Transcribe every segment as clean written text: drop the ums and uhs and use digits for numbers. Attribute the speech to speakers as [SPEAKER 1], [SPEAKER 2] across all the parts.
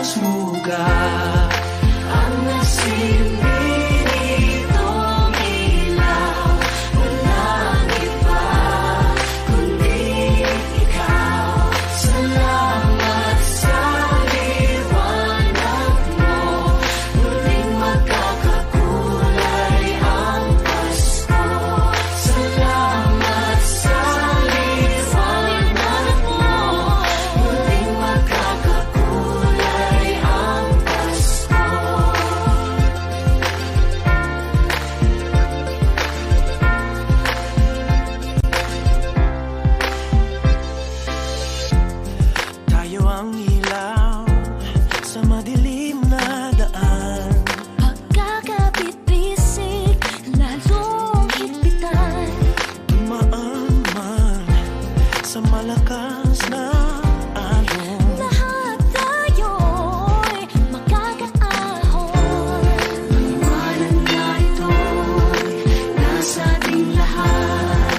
[SPEAKER 1] smuga ang nasilbi nitong ilaw. Walang iba kundi ikaw. Salamat sa liwanag mo. Muling magkakakulay ang Pasko. Salamat sa liwanag mo. Muling magkakakulay ang Pasko. Tayo ang ilaw sa madilim na daan.
[SPEAKER 2] Pagkakabit-bisig, lalong higpitan.
[SPEAKER 1] Dumaan man sa malakas na alon.
[SPEAKER 2] Lahat tayo'y magkakaahon.
[SPEAKER 1] Liwanag na ito'y nasa ating lahat.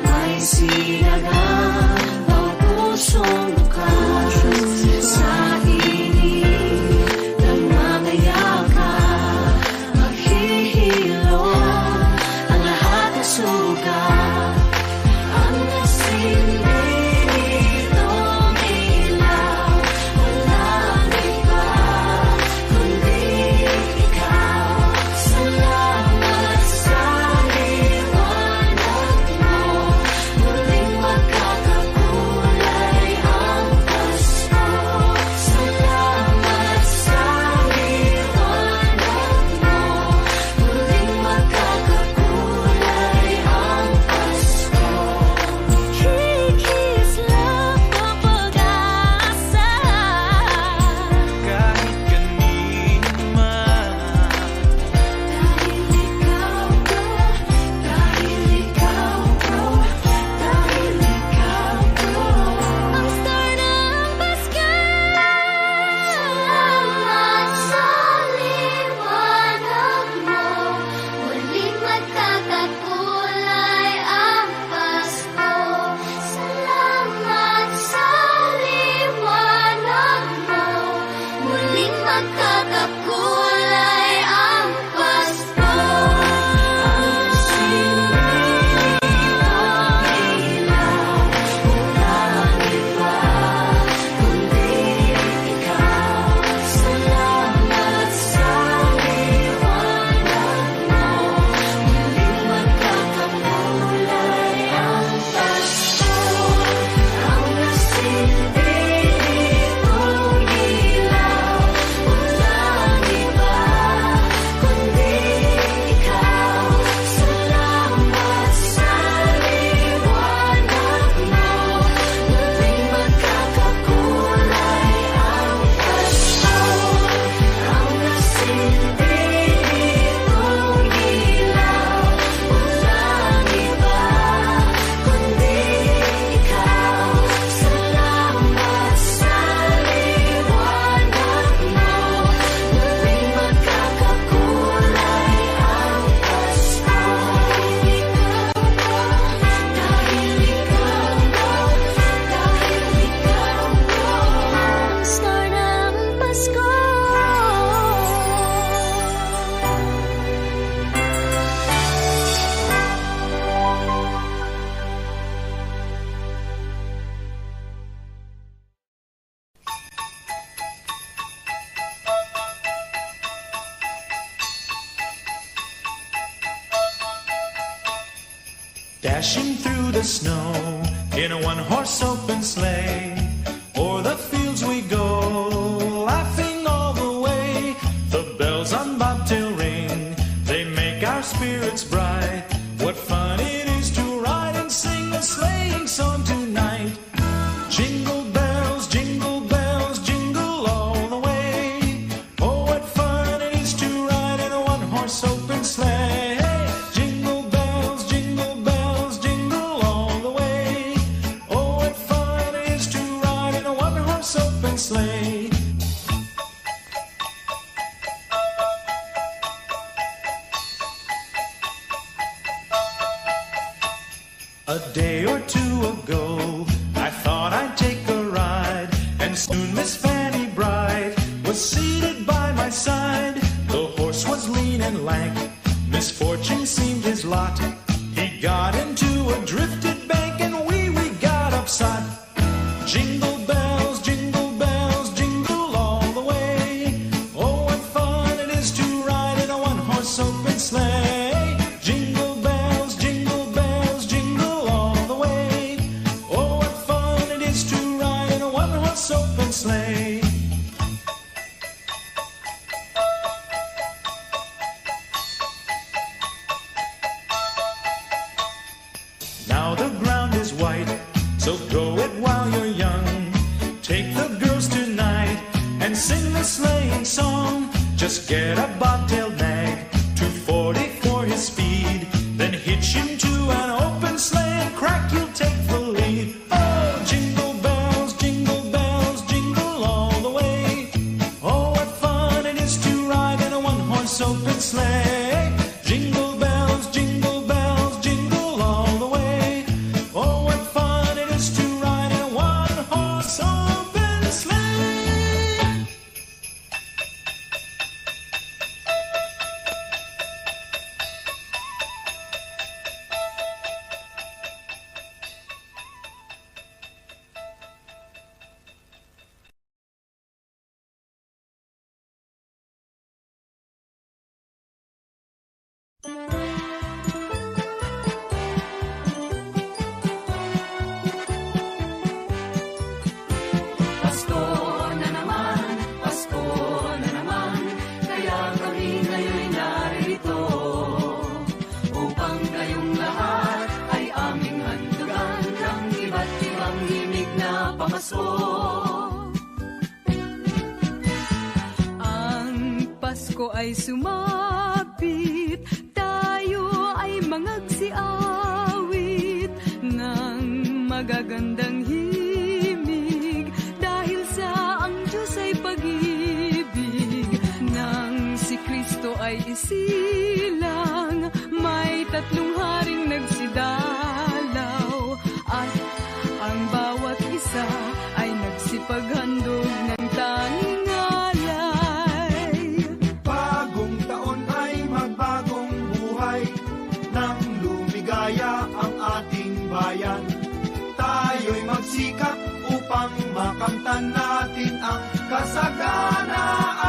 [SPEAKER 1] May sinagang bawat pusong bukas. Sa init ng mga yakap, maghihilom ang lahat ng sugat. Ang nasilbi nitong ilaw. Walang iba kundi ikaw. Salamat sa liwanag mo. Muling magkakakulay ang Pasko. Salamat sa liwanag mo. Muling magkakakulay ang Pasko.
[SPEAKER 2] Kikislap ang pag-asa.
[SPEAKER 1] Kahit kanino man. Dahil ikaw ko, dahil ikaw ko, dahil ikaw ko.
[SPEAKER 2] Ang star ng Pasko. Salamat sa liwanag mo. Muling magkakakulay ang Pasko. Salamat sa liwanag mo. Muling magkakakulay ang Pasko. Star ng Pasko.
[SPEAKER 3] Dashing through the snow in a one-horse open sleigh. O'er the fields we go, laughing all the way. The bells on bobtail ring, they make our spirits bright. What fun it is to ride and sing a sleighing song tonight. Jingle bells, jingle all the way. Oh, what fun it is to ride in a one-horse open sleigh. Jingle bells, jingle all the way. Oh, what fun it is to ride in a one-horse open sleigh. A day or two ago, I thought I'd take a ride, and soon Miss Fanny Bright was seated by my side. The horse was lean and lank, misfortune seemed his lot. He got into a drifted bank and we got upside. Jingle bells, jingle all the way. Oh, what fun it is to ride in a one-horse open sleigh. Jingle bells, jingle all the way. Oh, what fun it is to ride in a one-horse open sleigh. Now the ground is white, so go it while you're young. Take the girls tonight and sing the sleighing song. Just get a bobtailed nag, 240 for his speed. Then hitch him to an open sleigh and crack, you'll take the lead. Oh, jingle bells, jingle all the way. Oh, what fun it is to ride in a one-horse open sleigh. Jingle bells, jingle all the way. Oh, what fun it is to ride in a one-horse open sleigh.
[SPEAKER 1] Pasko na naman, kaya kami ngayon'y narito upang kayong lahat ay aming handugan ng iba't ibang himig na pamasko. Ang Pasko ay sumapit, tayo ay mangagsiawit ng magagandang himig dahil sa ang Diyos ay pag-ibig. Nang si Kristo ay isilang, may tatlong haring nagsidalaw at ang bawat isa ay nagsipaghandog ng tanging alay.
[SPEAKER 4] Bagong taon ay magbagong buhay, nang lumigaya ang ating bayan. Tayo'y magsikap upang makamtan natin ang kasaganaan.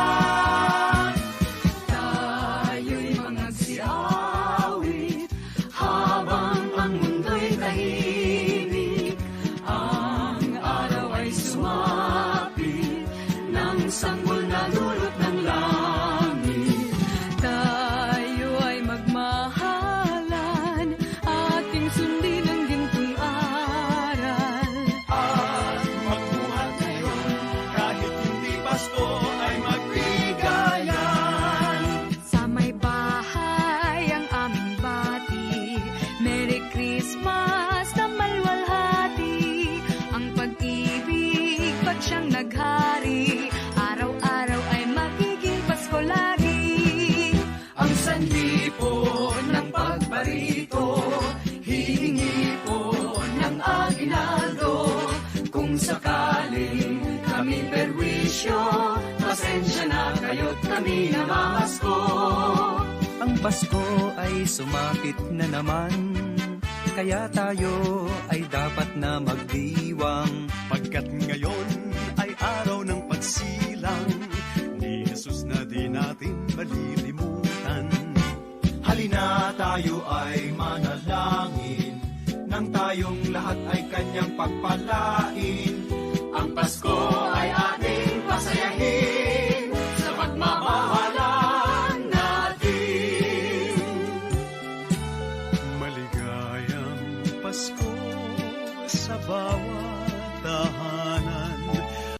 [SPEAKER 1] Tayo'y mangagsiawit habang ang mundo'y tahimik. Ang araw ay sumapit ng sanggol na dulot ng langit. Tayo ay magmahalan, ating sundin ang gintong aral.
[SPEAKER 4] At magbuhat ngayon, kahit hindi Pasko ay magbigayan.
[SPEAKER 1] Sa may bahay ang aming bati, Merry Christmas na malwalhati. Ang pag-ibig ba't siyang naghari, araw-araw ay magiging Pasko lagi. Ang sanhi po ng pagbarito, hihingi po ng aginaldo. Kung sakaling kami perwisyo, pasensya na kayo't kami namamasko.
[SPEAKER 5] Ang Pasko ay sumapit na naman, kaya tayo ay dapat na magdiwang.
[SPEAKER 4] Pagkat ngayon ay araw ng pagsilang ni Jesus na di natin malilimutan. Halina tayo ay manalangin, nang tayong lahat ay kanyang pagpalain. Ang Pasko ay ating pasayahin sa pagmamahalan natin. Maligayang Pasko sa bawat tahanan.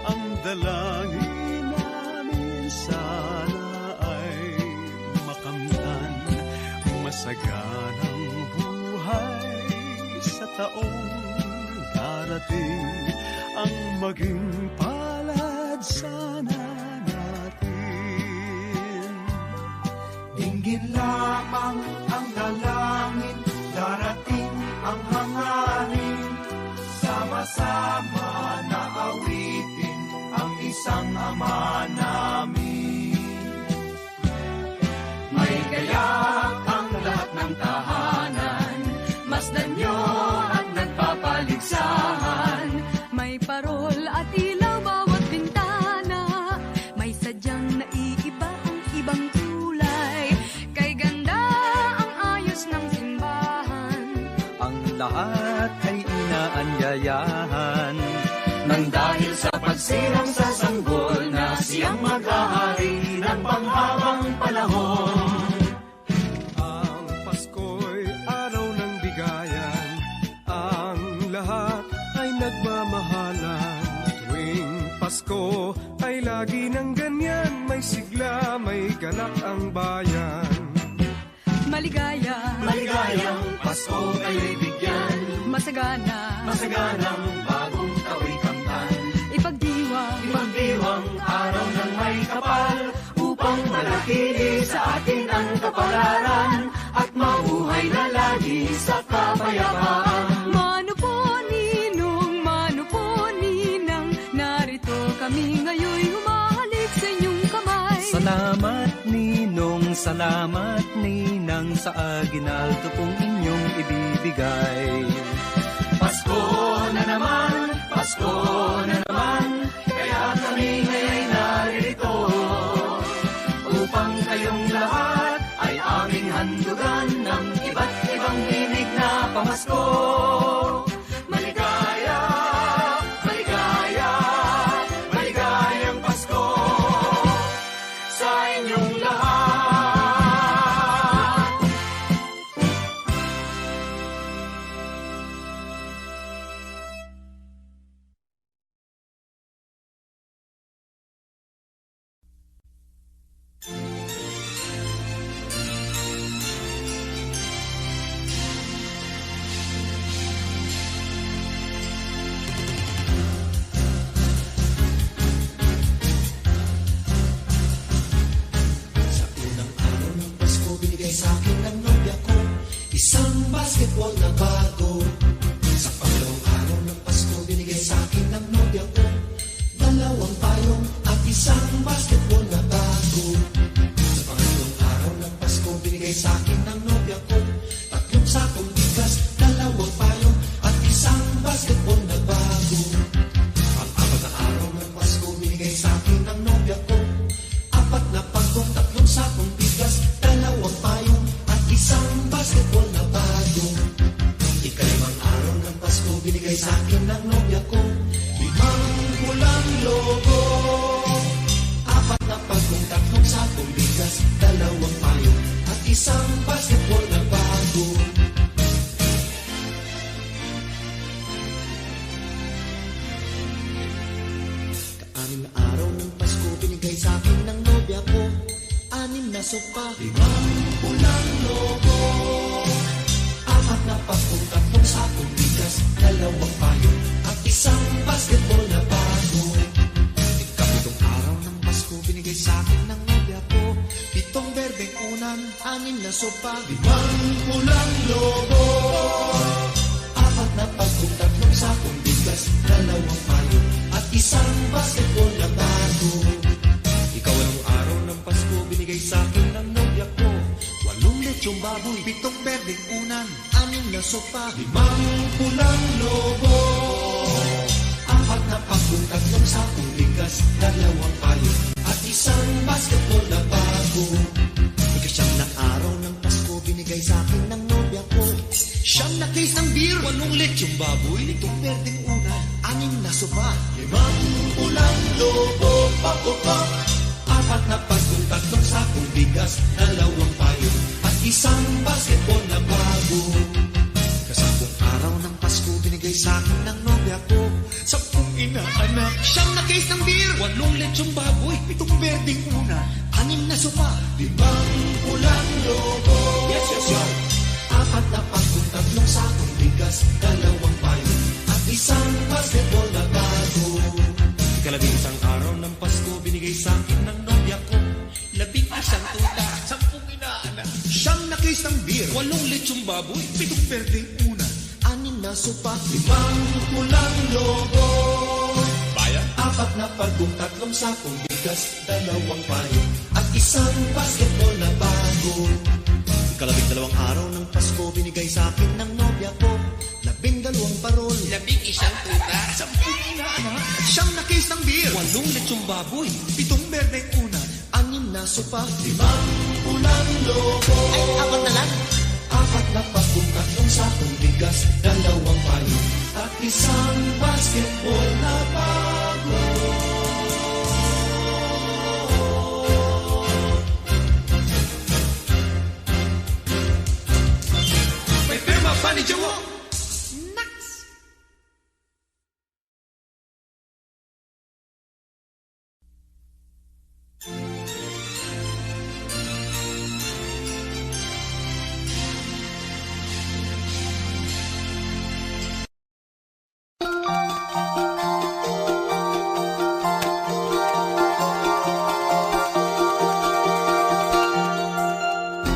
[SPEAKER 4] Ang dalangin namin sana ay makamtan masaganang buhay sa taong darating. Ang maging palad sana natin. Dinggin lamang ang dalangin, darating ang hangarin. Sama-sama na awitin ang isang Ama na
[SPEAKER 1] Silang sa sanggol na siyang maghahari ng panghabang panahon.
[SPEAKER 4] Ang Pasko'y araw ng bigayan, ang lahat ay nagmamahalan. Tuwing Pasko ay lagi ng ganyan, may sigla, may ganap ang bayan.
[SPEAKER 6] Maligaya,
[SPEAKER 1] Maligayang Pasko kayo'y bigyan,
[SPEAKER 6] masagana,
[SPEAKER 1] masaganang bagong tao'y kamtan.
[SPEAKER 6] ipagdiwang,
[SPEAKER 1] Ipagdiwang araw ng may kapal, upang manatili sa atin ang kapalaran, at mabuhay na lagi sa kapayapaan.
[SPEAKER 6] Mano po ninang, narito kami ngayon humahalik sa inyong kamay.
[SPEAKER 5] Salamat ninang sa aginaldo pong inyong ibibigay.
[SPEAKER 1] Pasko na naman, kaya kami ngayon narito, upang kayong lahat ay aming handugan ng iba't ibang himig na pamasko. Maligaya, maligaya, maligayang Pasko sa inyong lahat.
[SPEAKER 7] Isang basketball na bago. Sa pangalawang araw ng Pasko, binigay sa akin ng nobya ko 2 payong at isang basketball na bago. Sa pangalawang araw ng Pasko, binigay sa akin ng nobya ko 3 sakong bigas, 2 payong at isang basketball na bago. Pang-apat na araw ng Pasko, binigay sa akin ng nobya ko 4 na pagkong, 3 sakong bigas, 2 payong at isang basketball na bago. Ikalimang araw ng Pasko, binigay sa akin ng nobya ko 5 pulang logo, 4 na pagkong, 3 sakong bigas, 2 payong at isang basketball na bago. Kaanim na araw ng Pasko, binigay sa akin ng nobya ko 6 na sopa, 5 pulang logo, 4 na pagkong, 3 sakong bigas, 2 payong at isang basketball na bago. Ikapitong araw ng Pasko, binigay sa akin ng nobya ko 7 berdeng unan, 6 na sopa, 5 pulang logo, 4 na pagkong, 3 sakong bigas, 2 payong at isang basketball na bago. Ikawalang araw ng Pasko, binigay sa akin ng nobya ko 8 lechong baboy, 7 berdeng unan, 6 na sopa, 5 pulang logo, 4 na pagkong, 3 sakong bigas, 2 payong at isang basketball na bago. Ikasyam na araw ng Pasko, binigay sa akin ng nobya ko 9 na case ng beer, 8 lechong baboy, 7 berdeng unan, 6 na sopa, 5 pulang logo, pop-pop, 4 na pagkong, 3 sakong bigas, 2 payong at isang basketball na bago. Ikasampung araw ng Pasko, binigay sa akin ng nobya ko 10 inaanak, 9 na case ng beer, 8 lechong baboy, 7 berdeng una, 6 na sopa, 5 pulang logo, yes, 4 na pagkong, 3 sakong bigas, 2 payong at isang basketball na bago. Ikalabing-isang araw ng Pasko, binigay sa akin ng nobya ko 11 tuta, 10 inaanak, 9 na case ng beer, 8 lechong baboy, 7 berdeng una, 6 na sopa, 5 pulang logo, bayan, 4 na pagkong, 3 sakong bigas, 2 payong at isang basketball na bago. Ikalabing-2 araw ng Pasko, binigay sa akin ng nobya ko 12 parol, 11 tuta, 10 inaanak, 9 na case ng beer, 8 lechong baboy, 7 berdeng una, 6 na sopa, 5 pulang logo, ay 4 na lang, 4 na pagkong, 3 sakong bigas, 2 payong at isang basketball na bago.
[SPEAKER 4] May tema pa ni Jowo.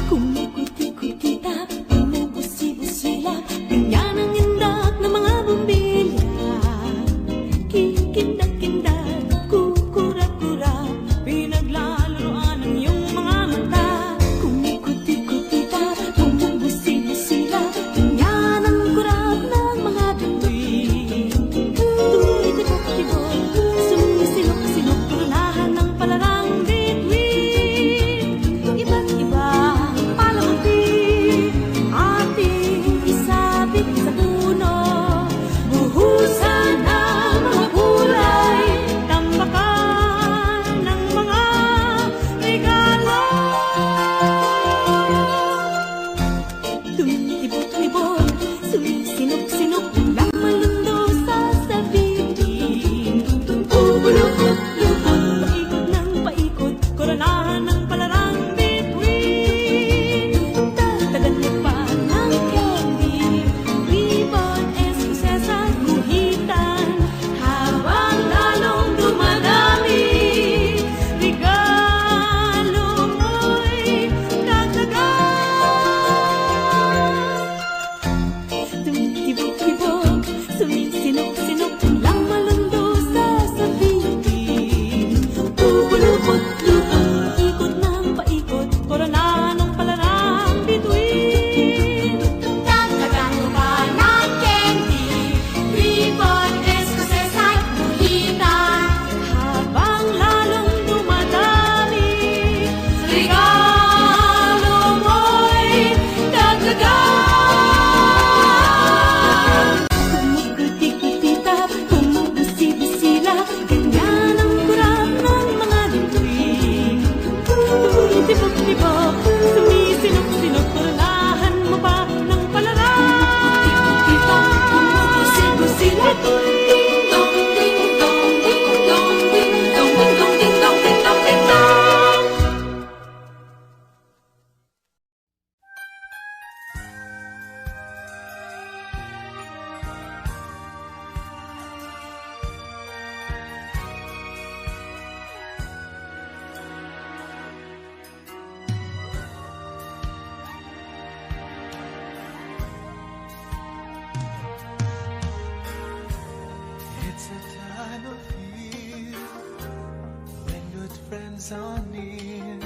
[SPEAKER 2] Kumikuti-kutita, bumubusi-busila, ganyan ang indak ng mga bumbilya. Kikindak-kindak, kukura-kura, pinaglalaroan ang iyong mga mata. Kumikuti-kutita, bumubusi-busila, ganyan ang kurap ng mga bituin. Tuloy-tibok-tibok, sumisilok-silok, turunahan ng palarang bituin. Iba't iba palamuti, ating isabit sa puno. Buhusan ang mga kulay, tambakan ng mga regalo. Tumitibok-tibok, sumisinok-sinok, lang malundo sa sabihin. Ubulukot-lukot, paikot ng paikot, koronahan ng palarang bituin. Dagdagan mo pa ng candy, ribbon, eskuses at guhitan, habang lalong dumadami, regalo mo'y dagdagan. Tumitibok-tibok, sumisinok-sinok, lang malundo sa sabihin. Ubulukot-lukot, ikot ng paikot, koronahan ng palarang bituin. Dagdagan mo pa ng candy, ribbon, eskuses at guhitan, habang lalong dumadami, regalo mo'y dagdagan. Kumukuti-kutita, bumubusi-busila, ganyan ang kurap ng mga bituin. Tumitibok-tibok, sumisilok-silok, koronahan mo pa ng palarang. Bumubusi-busila, ding-dong, ding-dong, ding-dong, ding-dong, ding-dong, ding-dong, ding-dong, ding-dong.
[SPEAKER 3] It's a time of year when good friends are near,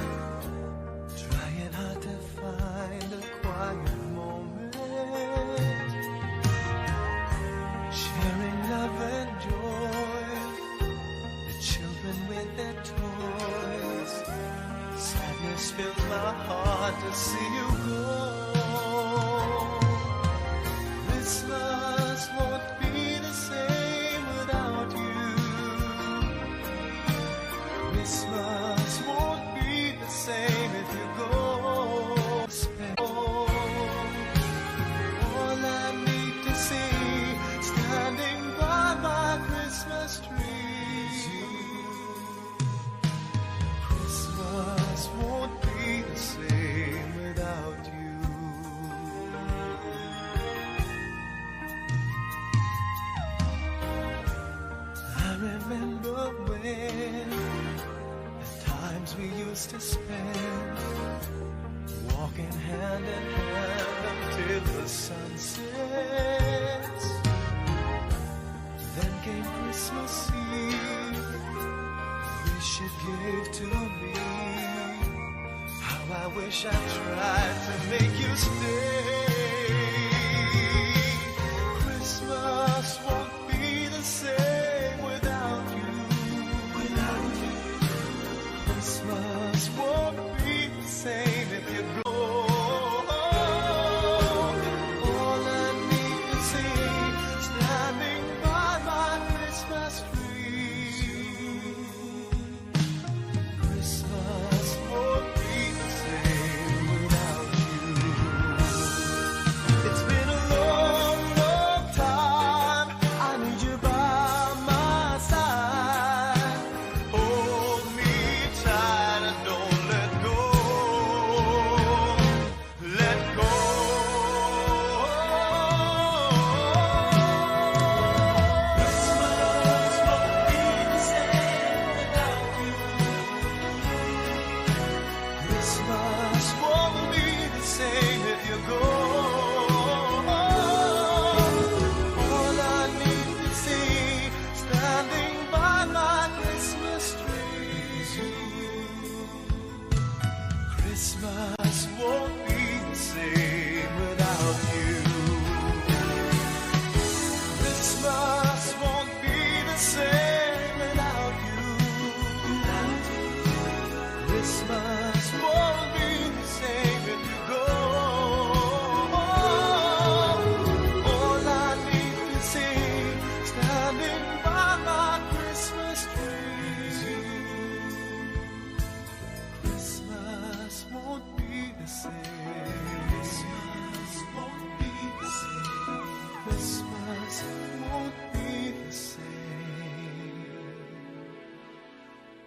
[SPEAKER 3] trying hard to find a quiet moment, sharing love and joy, the children with their toys. Sadness fills my heart to see you go. Christmas won't be the same without you. Christmas won't be the same if you go. All I need to see, standing by my Christmas tree. Christmas won't be the same without you. I remember when the times we used to spend, walking hand in hand until the sun sets. Then came Christmas Eve, wish you gave to me. How I wish I tried to make you stay. Christmas won't be the same without you. Christmas won't be the same if you go. All I need to see, standing by my Christmas tree.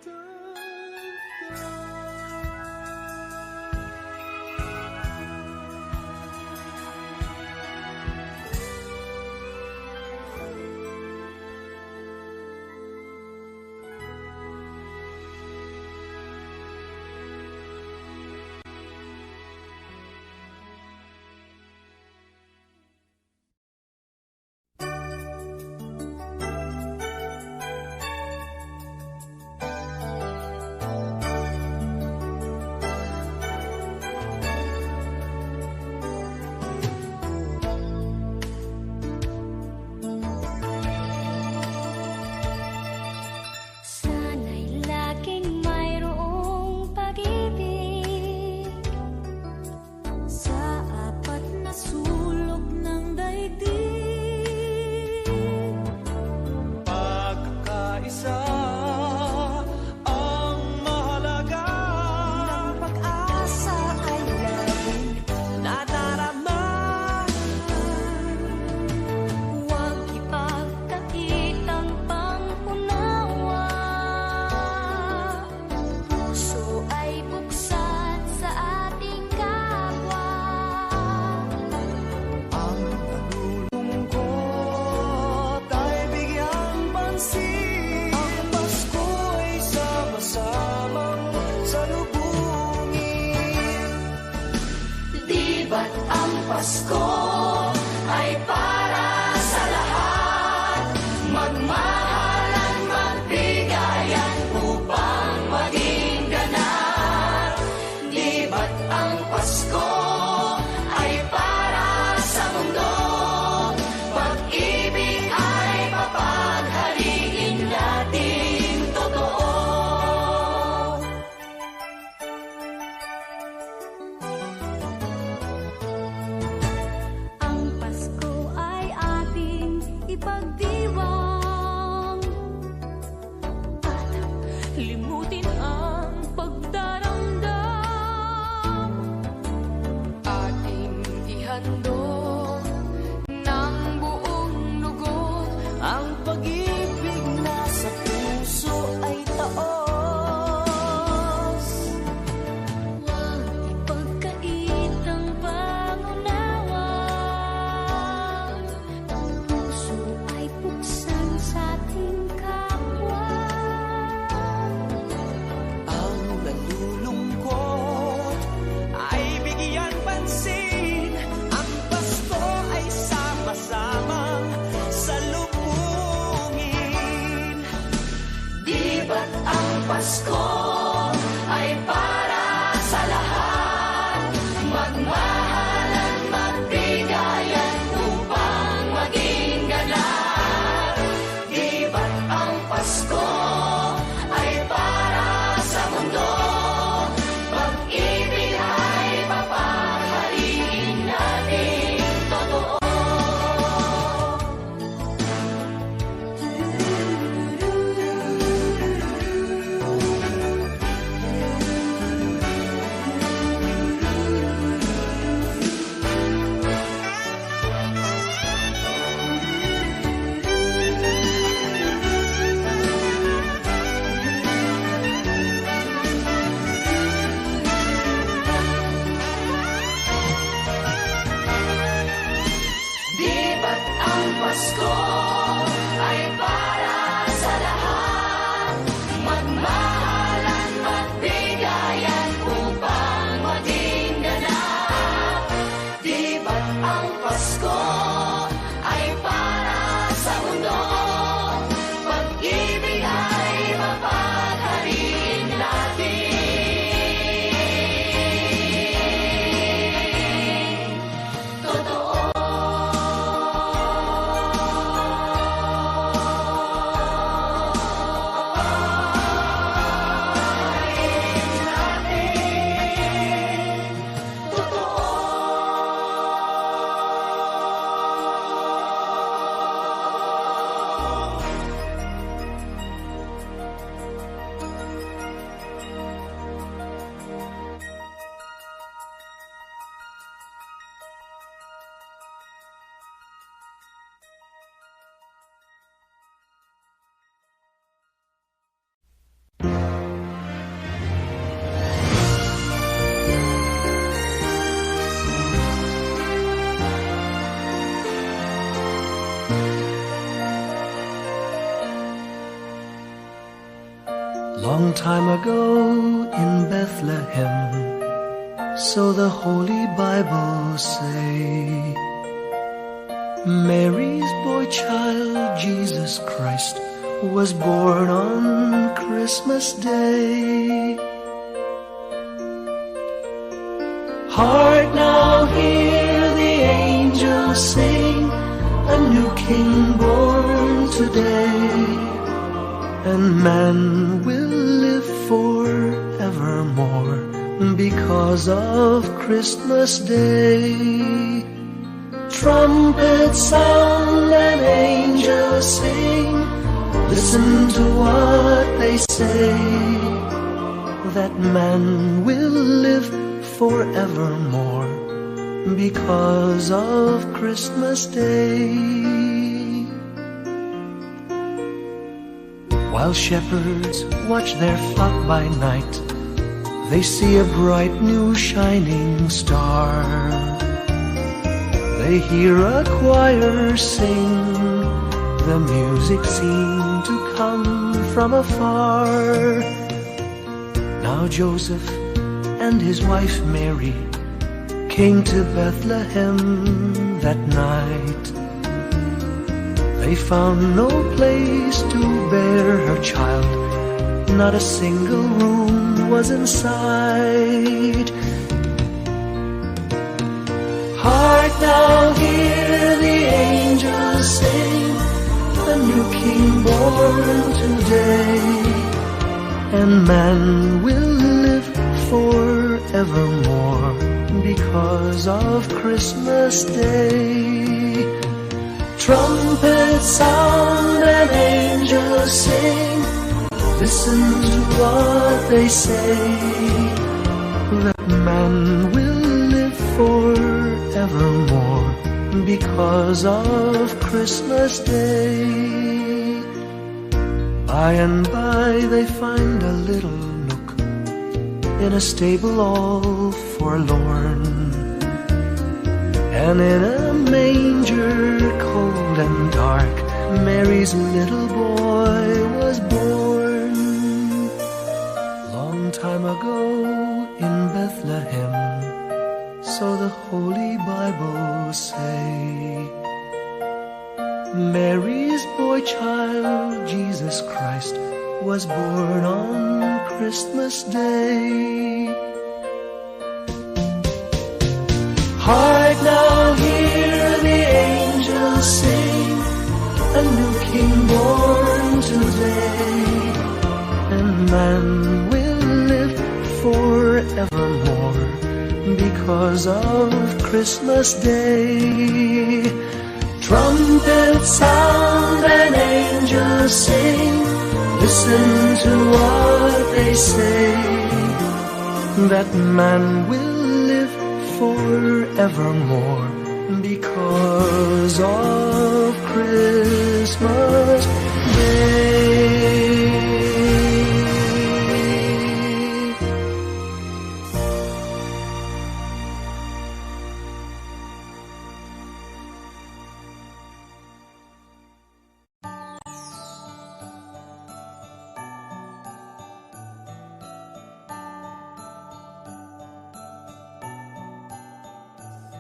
[SPEAKER 8] Sana'y laging mayroong pag-ibig sa apat na sulok ng daigdig.
[SPEAKER 5] Pagkakaisa ang mahalaga.
[SPEAKER 8] Ng pag-asa ay laging nadarama. Huwag ipagkakitang pangunawa. Puso ay buksan sa ating kapwa.
[SPEAKER 5] Ang nalulungkot ay bigyang pansin. Ang Pasko'y sama-samang salubungin.
[SPEAKER 1] Di ba't ang Pasko ay para sa lahat? Magmahalan, magbigayan upang maging ganap. Di ba't ang Pasko ay para sa mundo? Pag-ibig ay papaghaliin natin totoo.
[SPEAKER 8] Ang Pasko ay ating ipagdiwang at limutin ang pagdaramdam. Ating ihandog ng buong lugod ang pag-ibig na sa puso ay taos. Huwag ipagkaitang pangunawa. Puso ay buksan sa ating kapwa.
[SPEAKER 9] time ago in Bethlehem, so the Holy Bible say, Mary's boy child, Jesus Christ, was born on Christmas Day. Hark now, hear the angels sing, a new King born today, and man will live forevermore because of Christmas Day. Trumpets sound and angels sing, listen to what they say, that man will live forevermore because of Christmas Day. While shepherds watch their flock by night, they see a bright new shining star. They hear a choir sing, the music seemed to come from afar. Now Joseph and his wife Mary came to Bethlehem that night. They found no place to bear her child, not a single room was in sight. Hark now, hear the angels sing, a new King born today, and man will live forevermore because of Christmas Day. Trumpets sound and angels sing, listen to what they say, that man will live forevermore because of Christmas Day. By and by they find a little nook in a stable all forlorn, and in a manger cold and dark, Mary's little boy was born. Long time ago in Bethlehem, so the Holy Bible say, Mary's boy child, Jesus Christ, was born on Christmas Day. Hark now, hear the angels sing, a new King born today, and man will live forevermore because of Christmas Day. Trumpets sound and angels sing, listen to what they say, that man will live forevermore because of Christmas Day.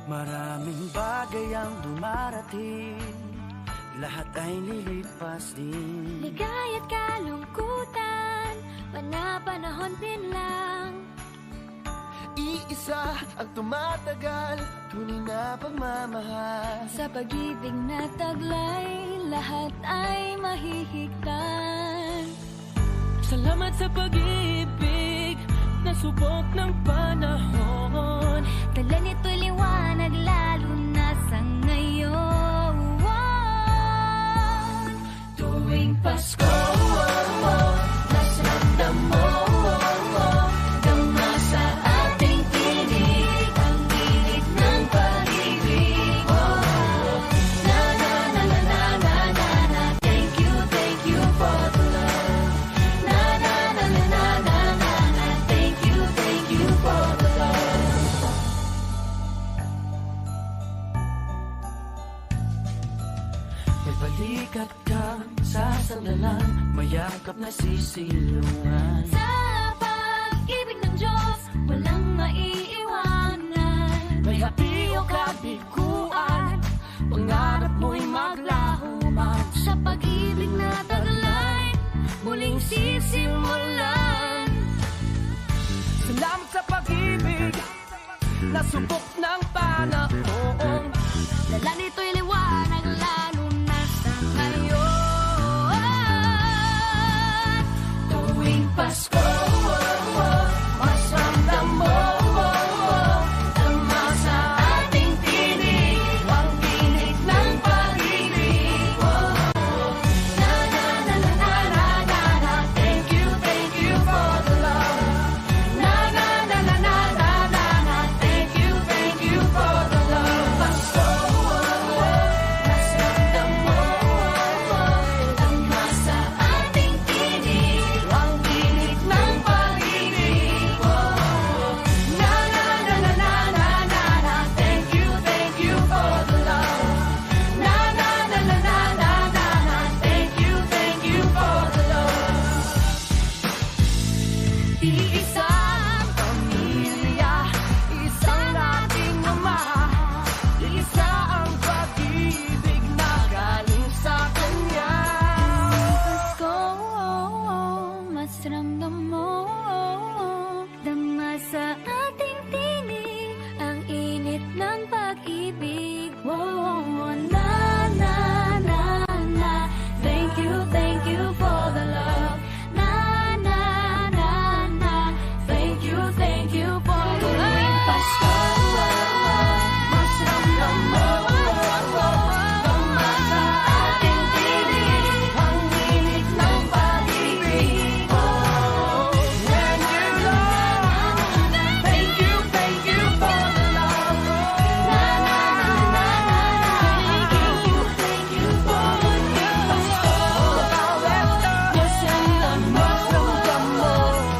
[SPEAKER 5] Maraming bagay ang dumarating, lahat ay lilipas din.
[SPEAKER 8] Ligaya't kalungkutan, panapanahon din lang.
[SPEAKER 5] Iisa ang tumatagal, tunay na pagmamahal.
[SPEAKER 8] Sa pag-ibig na taglay, lahat ay mahihigtan.
[SPEAKER 2] Salamat sa pag-ibig na subok ng panahon.
[SPEAKER 8] Dala nito'y liwanag lalo na sa ngayon.
[SPEAKER 2] Tuwing Pasko, mas ramdam mo, dama sa ating tinig ang init ng pag-ibig. Na na na na na na na na, thank you for the love. Na na na na na na na na, thank you for the love.
[SPEAKER 5] May balikat kang sasandalan, subok ng panahon.
[SPEAKER 8] Dala nito'y liwanag lalo na sa ngayon.
[SPEAKER 5] Tuwing Pasko, mas ramdam mo tama sa ating tinig, ang tinig ng pag-ibig. Na na na na na na na na, thank you for the love. Na na na na na na na na, thank you for the love. Pasko, mas ramdam mo tama sa ating tinig, ang tinig ng pag-ibig. Na na na na na na na na, thank you for the love. Na na na na na na na na, thank you for the love. Iisang pamilya, isang dating ama, isa ang pag-ibig na galing sa kanya.
[SPEAKER 8] Pasko, mas ramdam mo dama sa ating tinig ang init ng pag-ibig. Na na na na, thank you for the love. Na na na na, thank you for the love.
[SPEAKER 5] Tuwing Pasko, mas ramdam mo tama sa ating tinig, ang init ng pag-ibig. When you love, thank you for the love. Na na na na na na, thank you for the love. Pasko, mas ramdam mo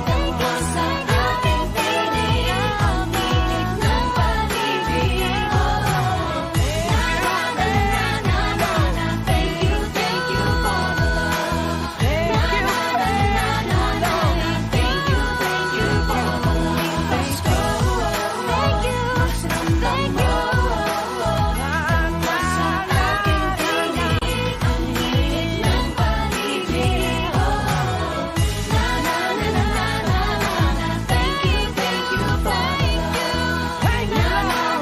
[SPEAKER 5] tama sa ating tinig, ang init ng pag-ibig. Na na na na na na, thank you for the love. Na na na na na na, thank you for the love. Pasko, mas ramdam mo tama sa ating tinig, ang init ng pag-ibig. Na na na na na na na, thank you for the love. Na na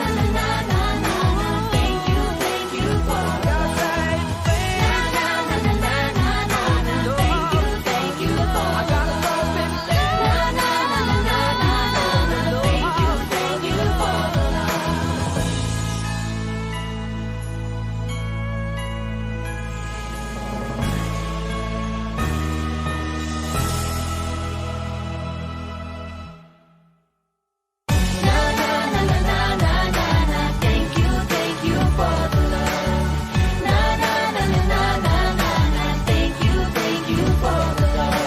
[SPEAKER 5] na na na na na, thank you for the love. Na na na na na na na, thank you for the love. Na na na na na na, thank you for the love. Na na na na na na na na, thank you for the love. Na na na na na na na na, thank you for the love.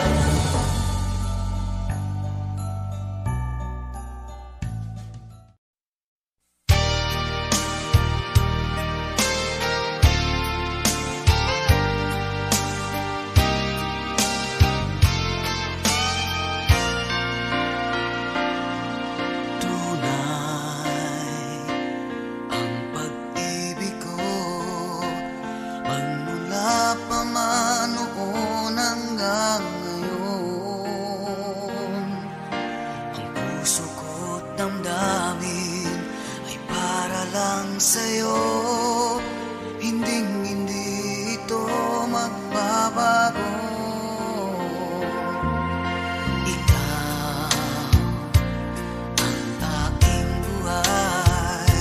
[SPEAKER 7] Tunay ang pag-ibig ko, magmula pa man noon hanggang ngayon. Ang puso ko't damdamin ay para lang sa'yo, hinding-hindi ito magbabago. Ikaw ang aking buhay,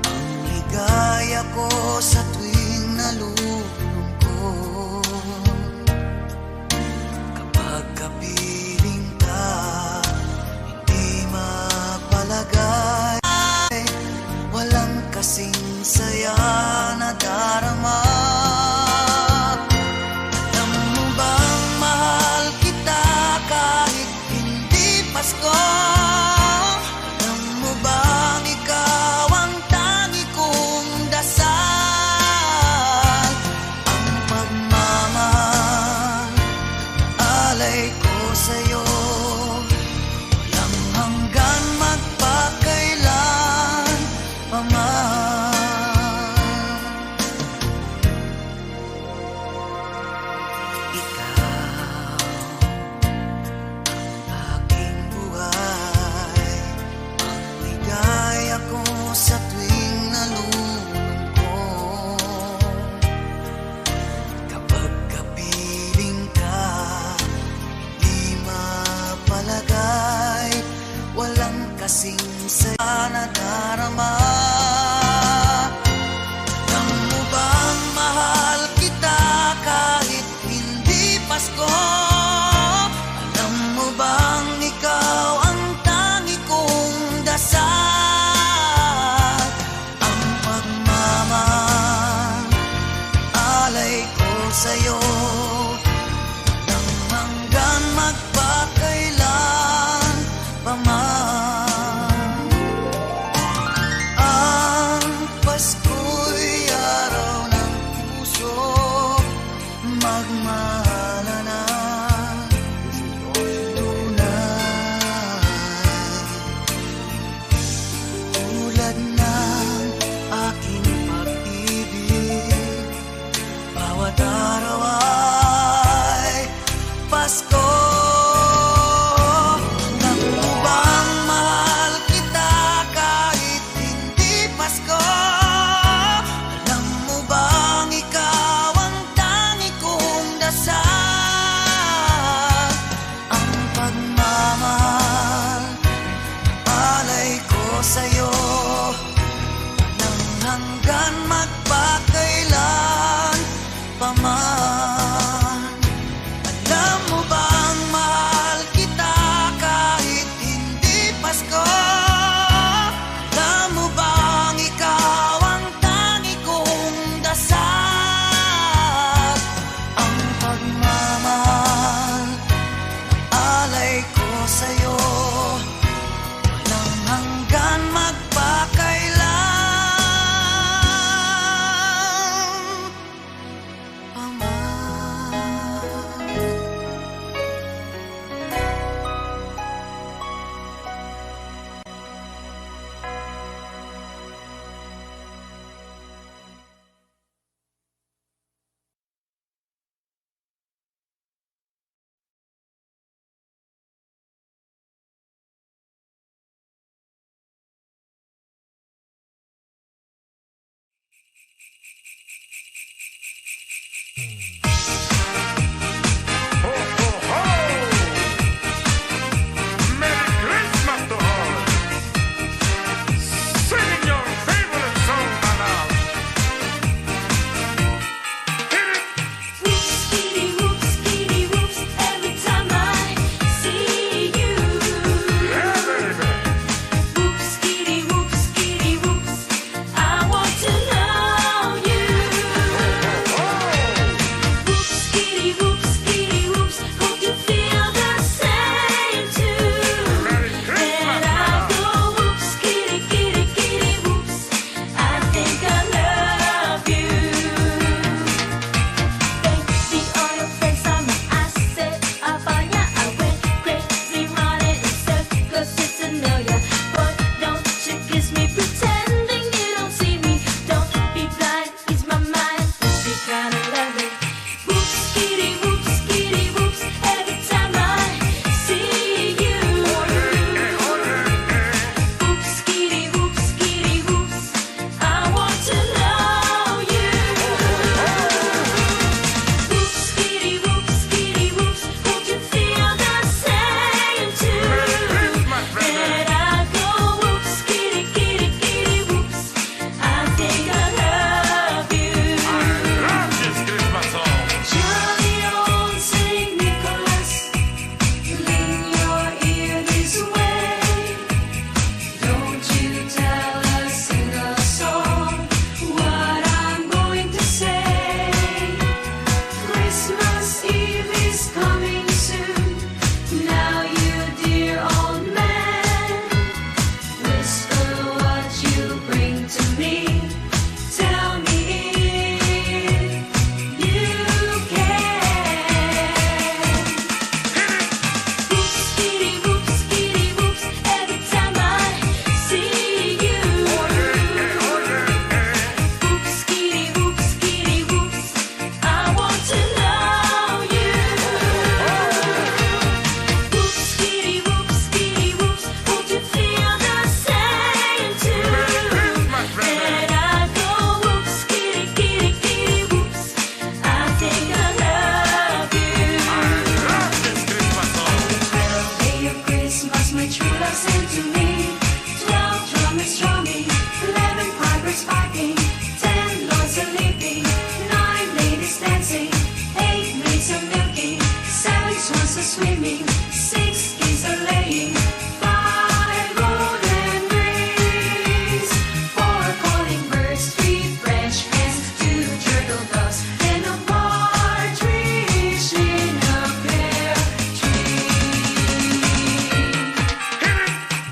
[SPEAKER 7] ang ligaya ko sa tuwing nalulungkot. Kapag kapiling ka, hindi mapalagay, walang kasing saya
[SPEAKER 10] sa'yo nang hanggan magpakailan pa man. Alam mo bang mahal kita kahit hindi Pasko? Alam mo bang ikaw ang tangi kong dasal? Ang pagmamahal, alay ko sa'yo walang hanggan magpakailan pa man.
[SPEAKER 11] Merry Christmas to all. Singing your favorite song now. Hit it.
[SPEAKER 2] Whoops, skitty, whoops, every time I see you.
[SPEAKER 11] Yeah, baby.
[SPEAKER 2] Whoops, skitty, whoops, I want to know you. Whoops, skitty, whoops, hope you feel the same too.
[SPEAKER 11] Merry
[SPEAKER 2] And
[SPEAKER 11] Christmas
[SPEAKER 2] I
[SPEAKER 11] now.
[SPEAKER 2] go whoops, skitty, whoops. I think I love you. Baby, on your face, I said up on ya. I went crazy running in circles just to know ya. But don't you kiss me, pretending you don't see me. Don't be blind, ease my mind. Must be kinda lovely. Whoops, skitty, whoops, every time I see you. Whoops, skitty, whoops, I want to know you. Whoops, skitty, whoops, hope you feel the same too. And I go whoops, skitty, whoops. I think I love you.
[SPEAKER 11] Love this Christmas song.
[SPEAKER 2] Jolly old Saint Nicholas, lean your ear this way. Don't you tell us in a song what I'm going to say. Christmas Eve is coming soon. Now, you dear old man, whisper what you bring to me. Tell me if you can. Whoops, skitty, whoops, every time I see you. Whoops, skitty, whoops, I want to know you. Whoops, skitty, whoops, hope you feel the same too. And I go whoops, skitty, whoops. I think I love you.
[SPEAKER 11] Love this Christmas song.
[SPEAKER 2] Day of Christmas, my true love sent to me. 12 drummers drumming, 11 pipers piping, 10 lords a leaping, 9 ladies dancing, 8 maids a milking, 7 swans a swimming, 6 geese a laying, 5 golden rings, 4 calling birds, 3 French hens, 2 turtle doves, and a partridge in a pear tree.
[SPEAKER 11] Hit it.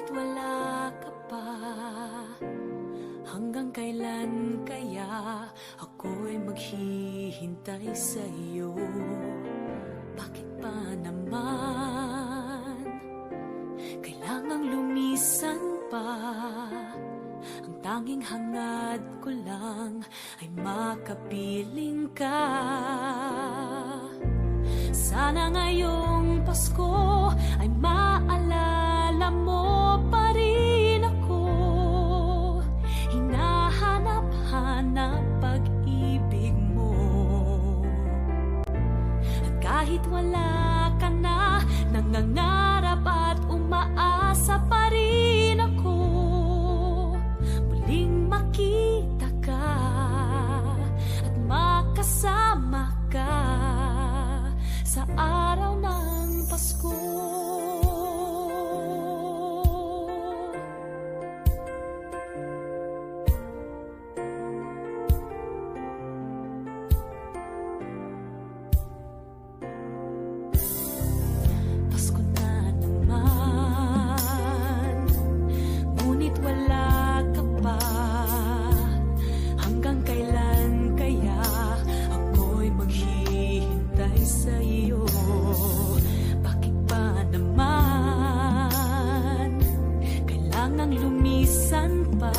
[SPEAKER 6] Kahit wala ka pa, hanggang kailan kaya ako'y maghihintay sa iyo? Bakit pa naman kailangang lumisan pa? Ang tanging hangad ko lang ay makapiling ka. Sana ngayong Pasko ay maalala mo pa rin ako. Hinahanap-hanap pag-ibig mo. At kahit wala ka na, nangangarap at umaasa pa rin ako. Muling makita ka at makasama ka sa araw ng Pasko. Pasko na naman, ngunit wala ka pa. Hanggang kailan kaya ako'y maghihintay sa iyo? Bakit pa naman kailangang lumisan pa?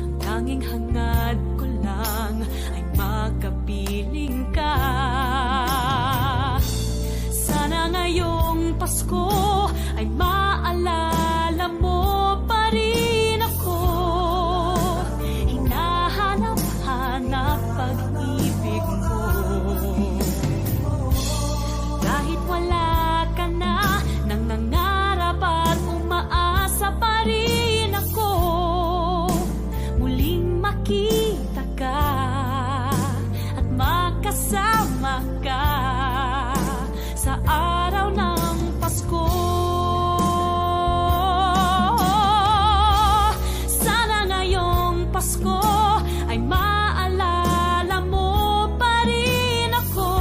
[SPEAKER 6] Ang tanging hangad ko lang ay makapiling ka. Sana ngayong Pasko ay maalala mo pa rin ako. Hinahanap-hanap pag-ibig mo. Kahit wala ka na, nangangarap at umaasa pa rin ako. Muling makita ka at makasama ka sa araw ng Pasko. Sana ngayong Pasko ay maalala mo pa rin ako.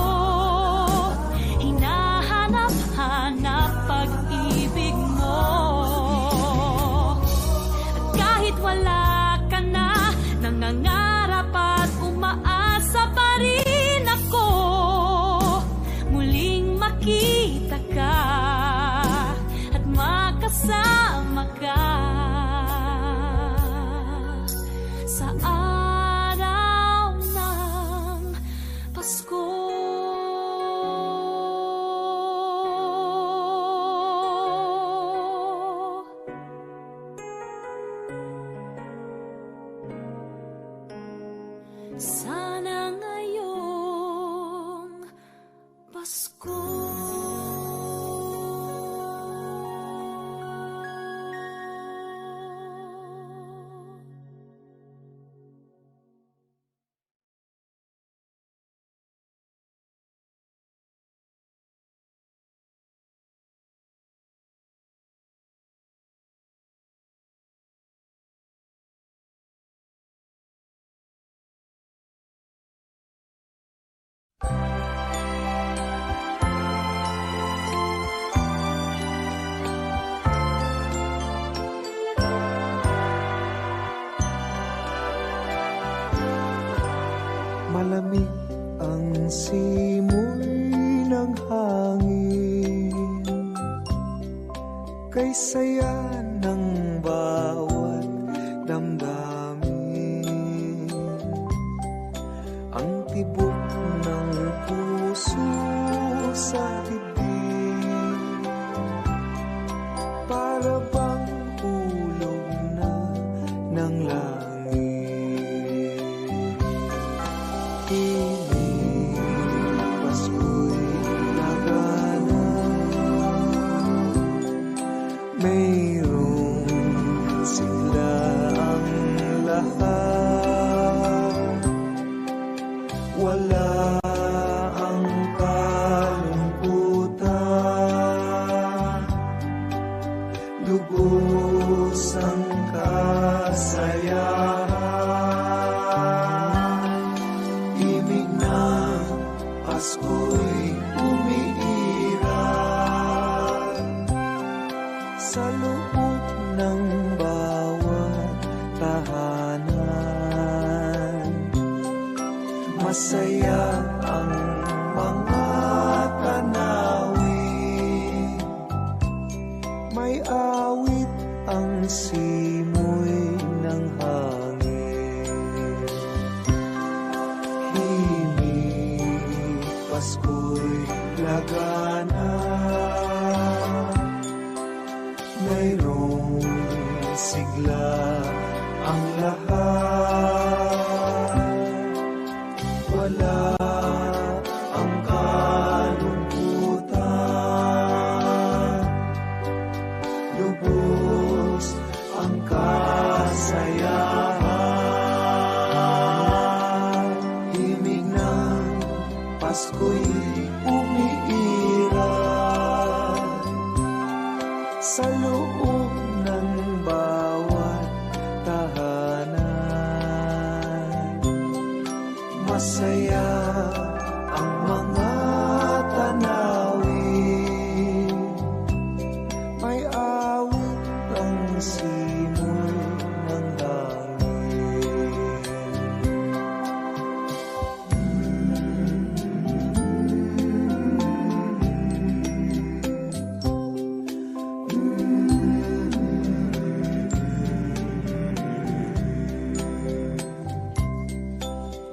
[SPEAKER 6] Hinahanap-hanap pag-ibig mo. At kahit wala ka na, nangangarap at umaasa pa rin ako. Muling makita ka at makasama ka sa araw ng Pasko. Sana ngayong Pasko.
[SPEAKER 9] Malamig ang simoy ng hangin, kay saya ng bawat damdamin. Ang tibok ng puso sa dibdib, para bang ulog na ng langit. Piling Pasko'y labanan, mayroong sigla ang lahat. Wala ang kalungkutan, lubos ang kasayahan. Ibig ng Pasko'y umiiral sa loob
[SPEAKER 12] ng bawat tahanan. Masaya ang mga tanawin, may awit ang simoy ng hangin. Himig, Pasko'y lagana, mayroong sigla ang lahat. Wala ang kalungkutan, lubos ang kasayahan. Himig ng Pasko'y umiiral sa loob ng bawat tahanan. Masaya ang mga tanawin, may awit ang simoy ng hangin.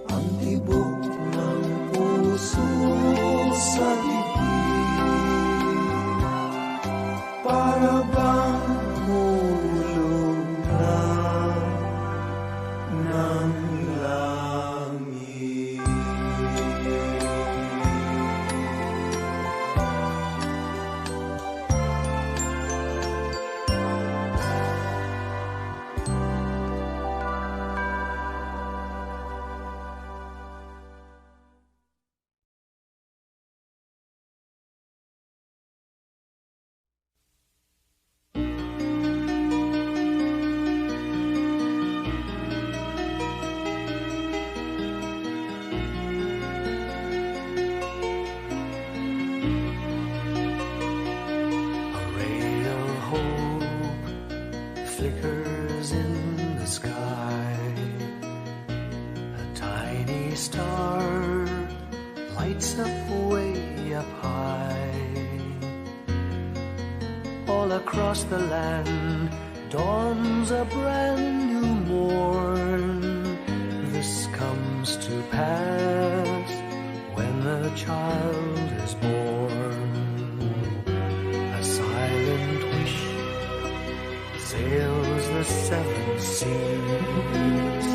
[SPEAKER 12] Ang tibok ng puso sa dibdib, para bang hulog na ng langit. A ray of hope flickers in the sky. A tiny star lights up way up high. All across the land dawns a brand new morn. This comes to pass when the child is born. A silent wish sails the seven seas.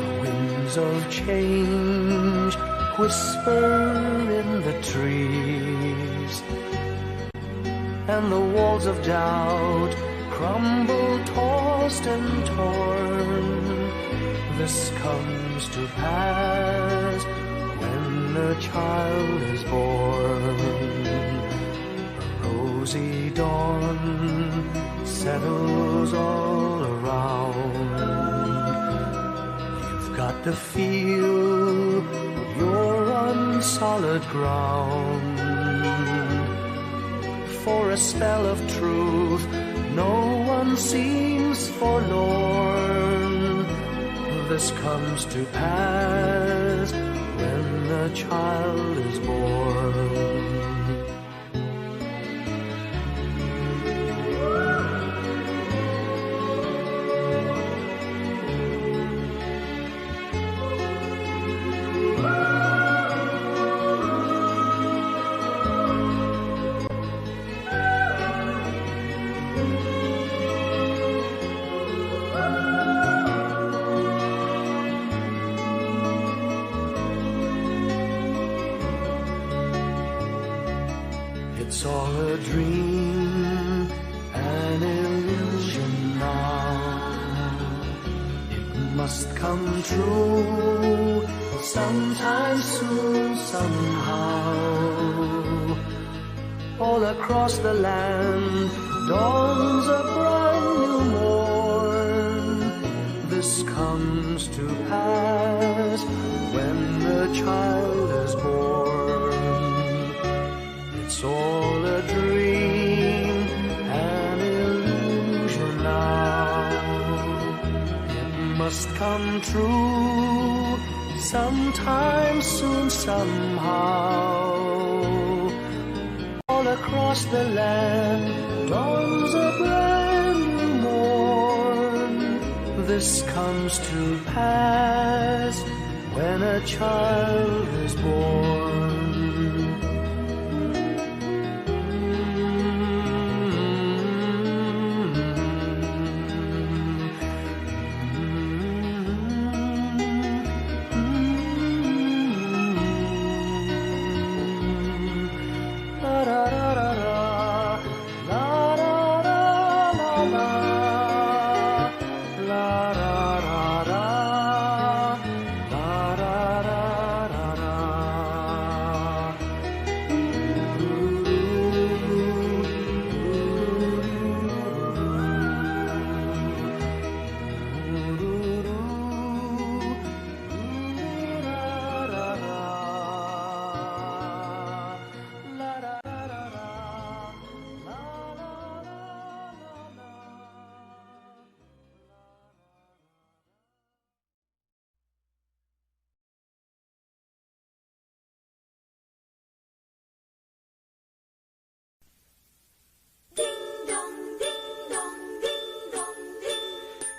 [SPEAKER 12] The winds of change whisper in the trees, and the walls of doubt crumble, tossed and torn. This comes to pass when the child is born. A rosy dawn settles all around. You've got to feel you're on solid ground. For a spell of truth, no one seems forlorn. This comes to pass when the child is born. It's all a dream, an illusion now. It must come true sometime soon, somehow. All across the land dawns a brand new morn. This comes to pass when the child is born. It's all a dream, an illusion
[SPEAKER 9] must come true sometime soon, somehow. All across the land dawns a brand new morn. This comes to pass when a child is born.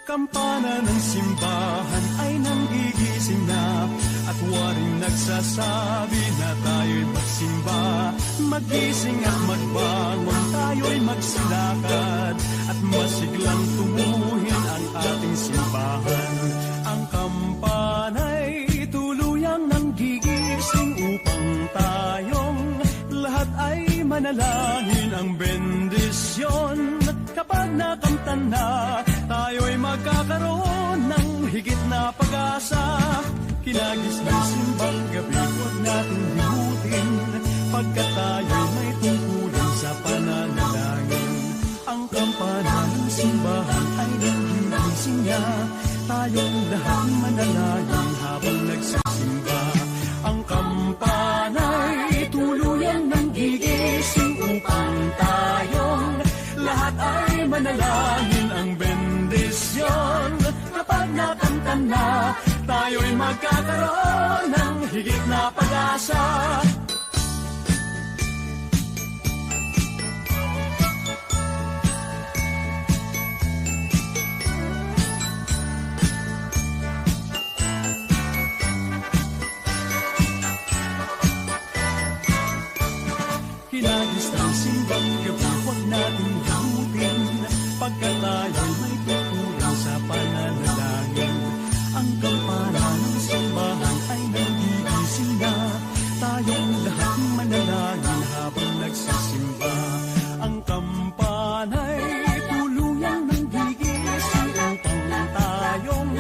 [SPEAKER 3] Kampana ng simbahan ay nanggigising na at waring nagsasabi na tayo'y magsimba. Magising at magbangon, tayo'y magsilakad at masiglang tumuhin ang ating simbahan. Ang kampana'y tuluyang nanggigising upang tayong lahat ay manalangin ang bendisyon. Kapag nakamtan na, tayo'y magkakaroon ng higit na pag-asa. Kinagis ng simbang gabi, huwag natin limutin, pagkat tayo'y may tungkulin sa pananalangin. Ang kampana ng simbahan ay nanggigising niya, tayong lahat manalangin habang nagsisimba. Ang kampana'y tuluyang nanggigising upang tayong lahat ay manalangin ang bendisyon. Kapag nakamtan na, tayo'y magkakaroon ng higit na pag-asa. Kinagis ng simbang gabi, huwag natin limutin, pagkat tayo'y may tungkulin sa pananalangin. Ang kampana ng simbahan ay nanggigising na, tayong lahat manalangin habang nagsisimba. Ang kampana'y tuluyang nanggigising upang tayong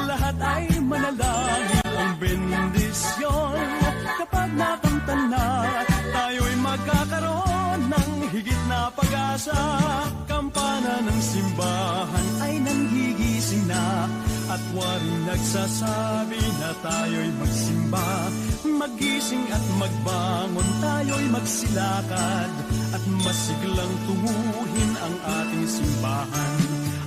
[SPEAKER 3] lahat ay manalangin ang bendisyon. Kapag nakamtan na, tayo'y magkakaroon ng higit na pag-asa. Kampana ng simbahan ay nanggigising na at waring nagsasabi na tayo'y magsimba. Magising at magbangon, tayo'y magsilakad at masiglang tunguhin ang ating simbahan.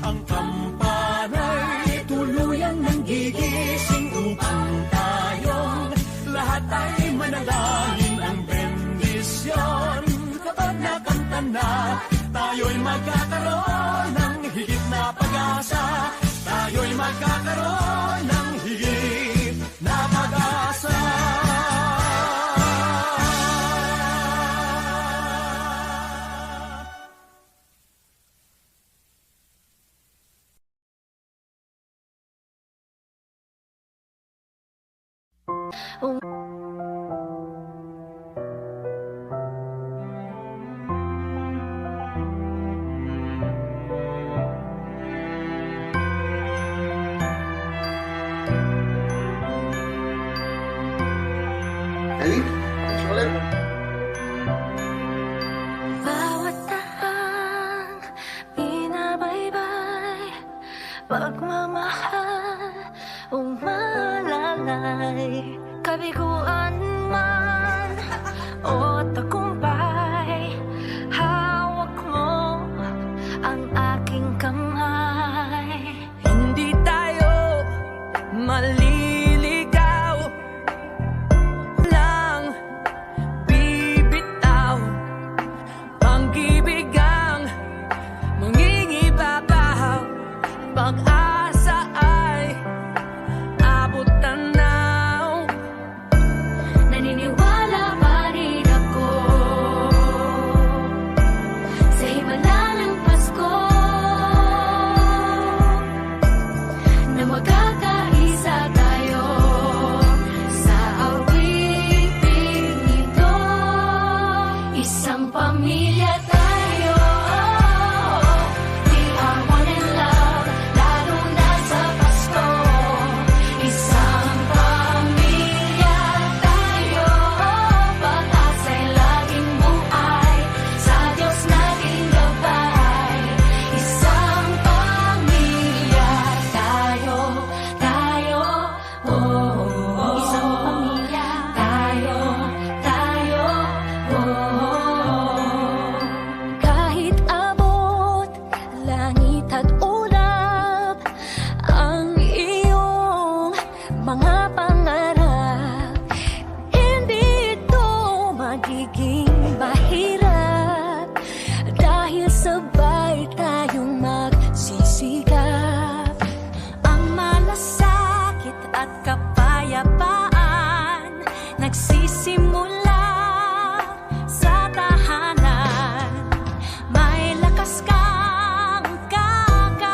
[SPEAKER 3] Ang kampana'y tuluyang nanggigising upang tayong lahat ay manalangin ang bendisyon. Kapag nakamtan na, tayo'y magkakaroon ng higit na pag-asa. Tayo'y magkakaroon ng higit na pag-asa.
[SPEAKER 2] Bawat tahang binabaybay, pagmamahal umalalay. Kabiguan man o tagumpay, hawak mo ang aking kamay. Hindi tayo
[SPEAKER 5] pag-asa ay abot tanaw.
[SPEAKER 2] Naniniwala pa rin ako sa himala ng Pasko na magkakaisa tayo sa awiting ito. Isang pamilya tayo, we are one in love, lalo na sa Pasko. Isang pamilya tayo, pag-asa'y laging buhay, sa Diyos naging gabay. Isang pamilya tayo, oh. Isang pamilya tayo, oh. Kahit abot langit at ulap ang iyong mga pangarap, hindi ito magiging mahirap dahil sabay tayong magsisikap. Ang malasakit at kapayapaan nagsisimula sa tahanan. May lakas kang kakayanan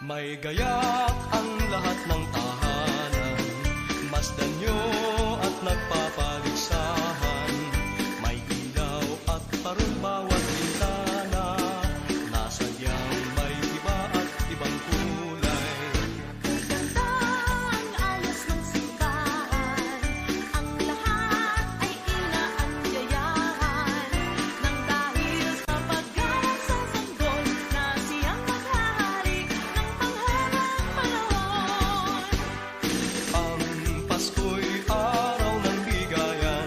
[SPEAKER 4] May gayak ang lahat ng tahanan, masdan nyo at nagpapaligsahan. May ilaw at parang bawat bintana, nasadyang may iba at ibang kulay.
[SPEAKER 2] Ganda ang ayos ng simbahan, ang lahat ay inaanyayahan, nang dahil sa pagganap sa sanggol na siyang maghahari ng panghabang panahon.
[SPEAKER 4] Ang Pasko'y araw ng bigayan,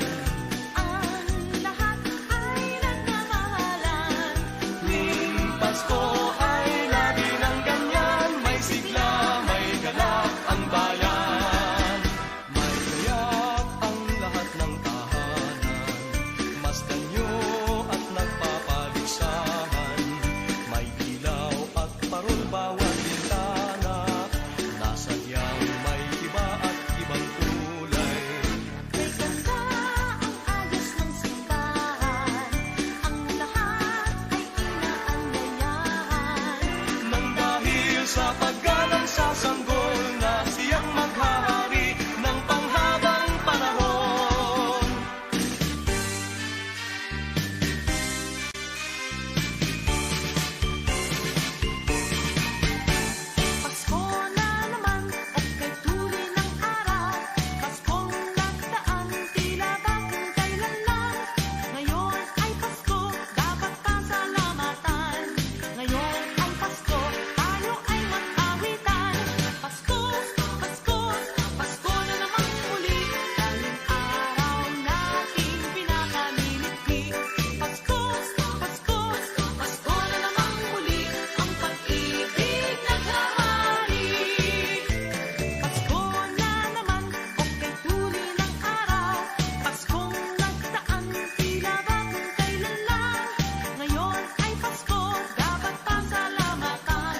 [SPEAKER 2] Ang lahat ay nagmamahalan,
[SPEAKER 4] tuwing Pasko ay lagi ng ganyan. May sigla, may galak ang bayan. May gayak ang lahat ng tahanan, masdan nyo at nagpapaligsahan. May ilaw at parol bawat bintana, nasadyang may iba at ibang kulay.
[SPEAKER 2] may ganda ang ayos ng simbahan, ang lahat ay inaanyayahan.
[SPEAKER 4] Nang dahil sa paggalang sa sanggol na siyang maghahari ng panghabang panahon.
[SPEAKER 2] Pasko na naman, okay tuloy ng araw. Paskong nagdaan, tila ba kung kailan lang. Ngayon ay Pasko, dapat pasalamatan. Ngayon ay Pasko, tayo ay mag-awitan. Pasko, Pasko, Pasko na naman muli. Daling araw nating pinakamimiti. Pasko, Pasko, Pasko na naman muli. Ang pag-ibig naghahari. Pasko na naman, okay tuloy ng araw. Paskong nagdaan, tila ba kung kailan lang. Ngayon ay Pasko, dapat pasalamatan.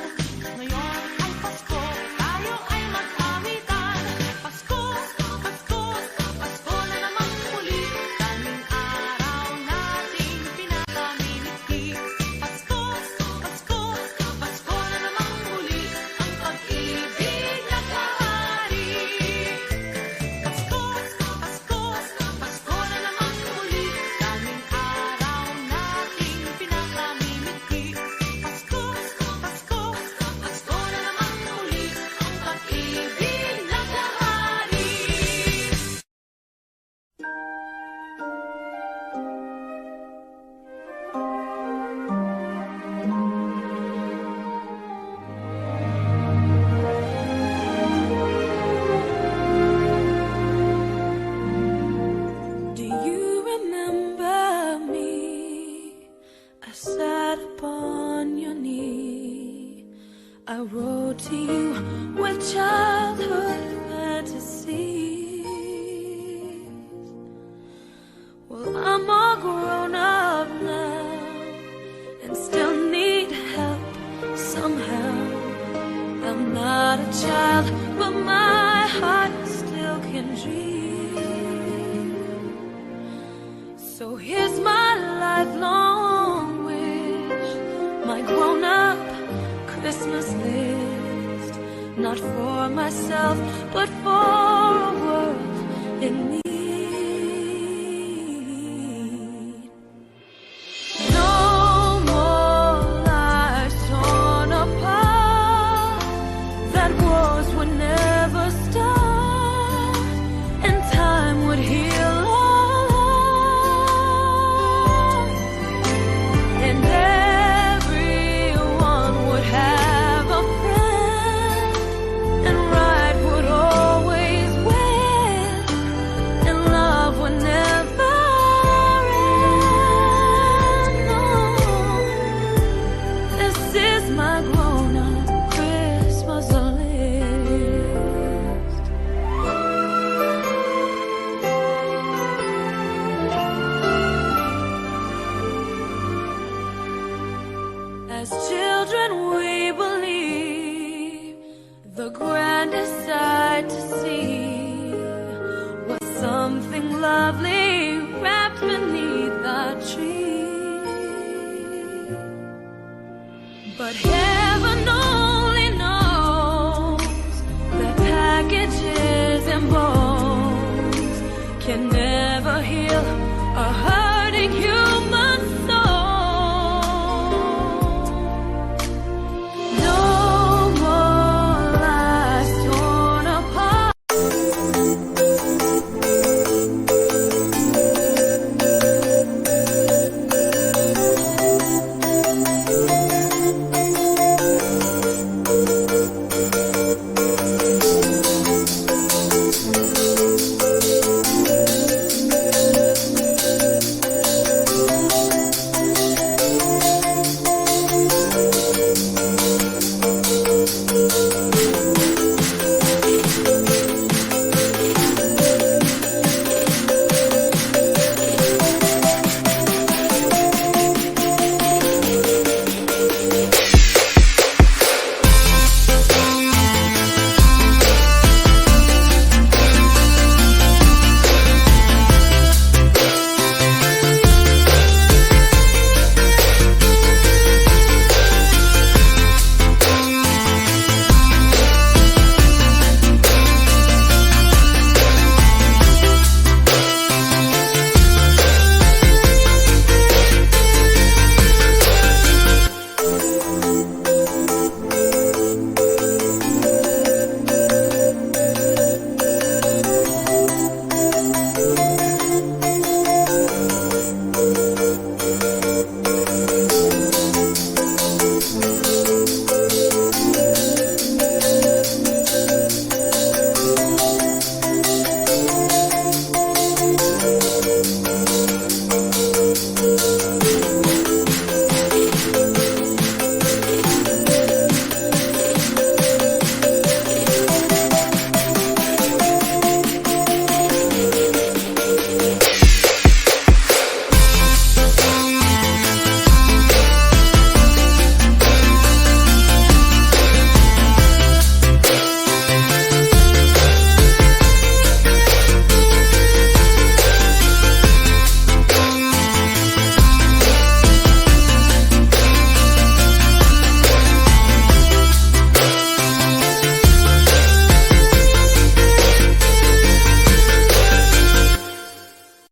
[SPEAKER 2] Ngayon ay Pasko, tayo ay mag-awitan. Pasko, Pasko, Pasko na naman muli. Daling araw nating pinakamimiti. Pasko, Pasko, Pasko na naman muli. Ang pag-ibig naghahari. Pasko, Pasko, Pasko na naman muli. Daling araw nating pinakamimiti. Pasko, Pasko, Pasko na naman muli. Ang pag-ibig naghahari.
[SPEAKER 6] Do you remember me? I sat upon your knee. I wrote to you with childhood fantasies. Well, I'm all grown up now and still need help somehow. I'm not a child, but my heart still can dream. So here's my lifelong wish, my grown-up Christmas list. Not for myself, but for a world in need.